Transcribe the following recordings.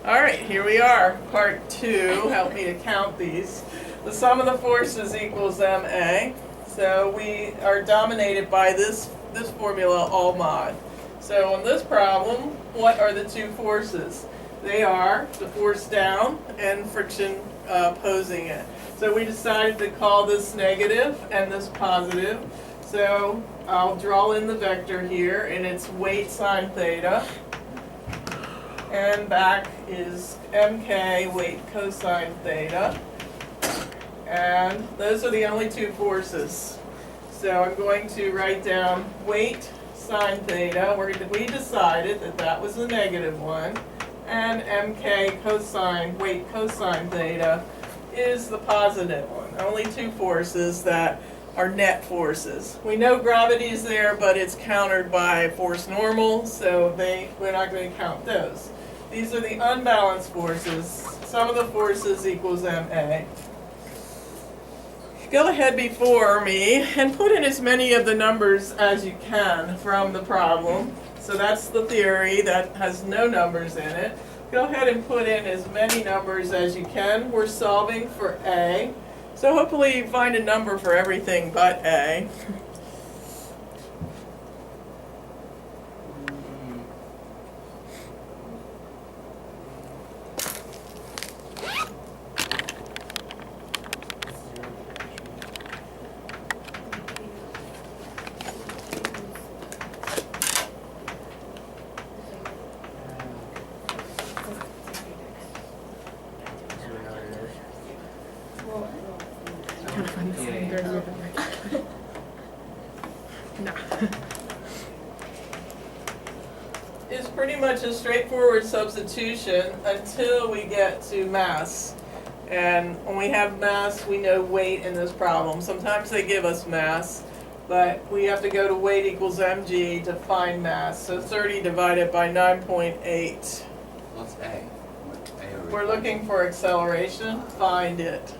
All right, here we are, part 2. Help me to count these. The sum of the forces equals MA. So we are dominated by this formula, all mod. So on this problem, what are the two forces? They are the force down and friction opposing it. So we decided to call this negative and this positive. So I'll draw in the vector here, and it's weight sine theta. And back is mk, weight cosine theta. And those are the only two forces. So I'm going to write down weight sine theta. We decided that that was the negative one. And mk cosine, weight cosine theta is the positive one. Only two forces that are net forces. We know gravity is there, but it's countered by force normal, so we're not going to count those. These are the unbalanced forces. Sum of the forces equals MA. Go ahead before me and put in as many of the numbers as you can from the problem. So that's the theory that has no numbers in it. Go ahead and put in as many numbers as you can. We're solving for A. So hopefully you find a number for everything but A. It's pretty much a straightforward substitution until we get to mass. And when we have mass, we know weight in this problem. Sometimes they give us mass, but we have to go to weight equals mg to find mass. So 30 divided by 9.8. What's A? We're looking for acceleration. Find it.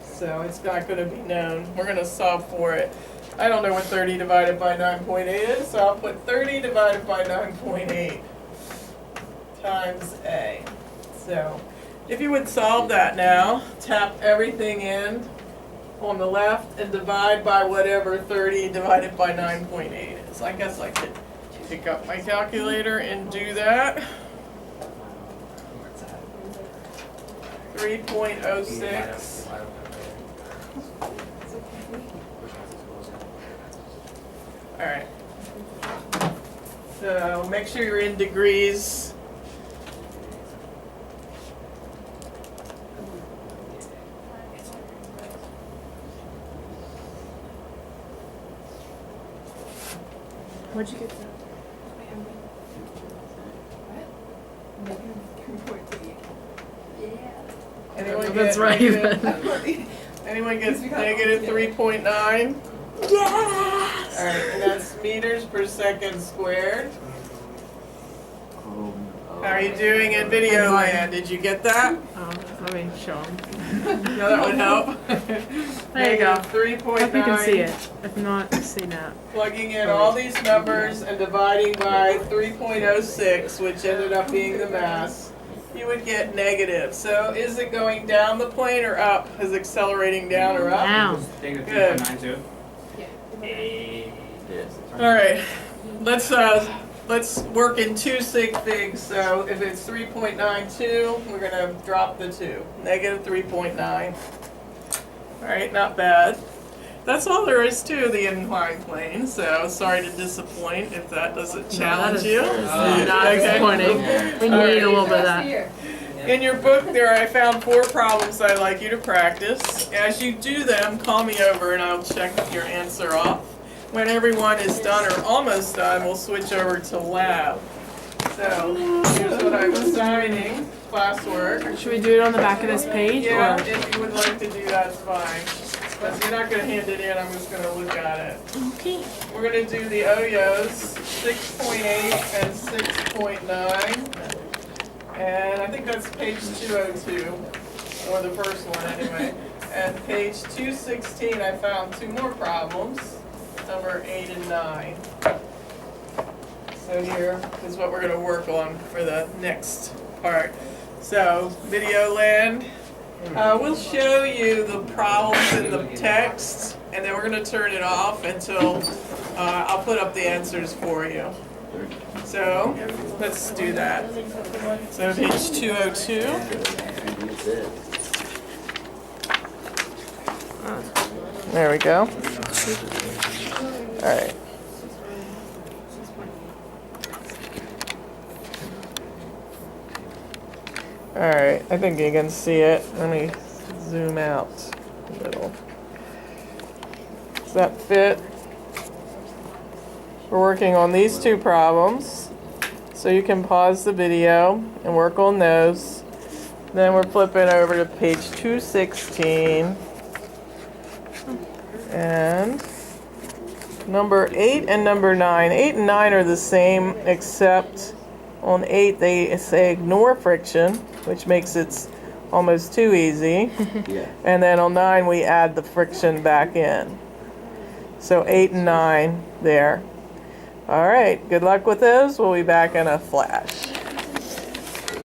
So it's not going to be known. We're going to solve for it. I don't know what 30 divided by 9.8 is, so I'll put 30 divided by 9.8 times A. So if you would solve that now, tap everything in on the left and divide by whatever 30 divided by 9.8 is. I guess I could pick up my calculator and do that. 3.06. Alright, so make sure you're in degrees. What'd you get? Anyone That's get right. negative- Anyone gets negative 3.9? Yes! Alright, and that's meters per second squared. How are you doing in video land? Did you get that? Let me show them. No, that would help. There you go. Negative 3.9. Hope you can see it. If not, see that. Plugging in all these numbers and dividing by 3.06, which ended up being the mass, you would get negative. So is it going down the plane or up? Is it accelerating down or up? Down. Good. 3.92. Alright, let's work in two sig figs. So if it's 3.92, we're going to drop the 2. Negative 3.9. Alright, not bad. That's all there is to the inclined plane, so sorry to disappoint if that doesn't challenge you. Not Okay. disappointing. We need a little bit of that. In your book there I found 4 problems I'd like you to practice. As you do them, call me over and I'll check your answer off. When everyone is done or almost done, we'll switch over to lab. So here's what I'm assigning, classwork. Should we do it on the back of this page? Yeah, Or? if you would like to do that, it's fine. But you're not going to hand it in, I'm just going to look at it. Okay. We're going to do the OYOs, 6.8 and 6.9. And I think that's page 202, or the first one anyway. And page 216, I found 2 more problems, number 8 and 9. So here is what we're going to work on for the next part. So, Videoland, we'll show you the problems in the text, and then we're going to turn it off until I'll put up the answers for you. So, let's do that. So, page 202. There we go. All right. All right, I think you can see it. Let me zoom out a little. Does that fit? We're working on these two problems. So you can pause the video and work on those. Then we're flipping over to page 216. And number 8 and number 9. 8 and 9 are the same, except on 8 they say ignore friction, which makes it almost too easy. Yeah. And then on 9 we add the friction back in. So 8 and 9 there. All right, good luck with those. We'll be back in a flash.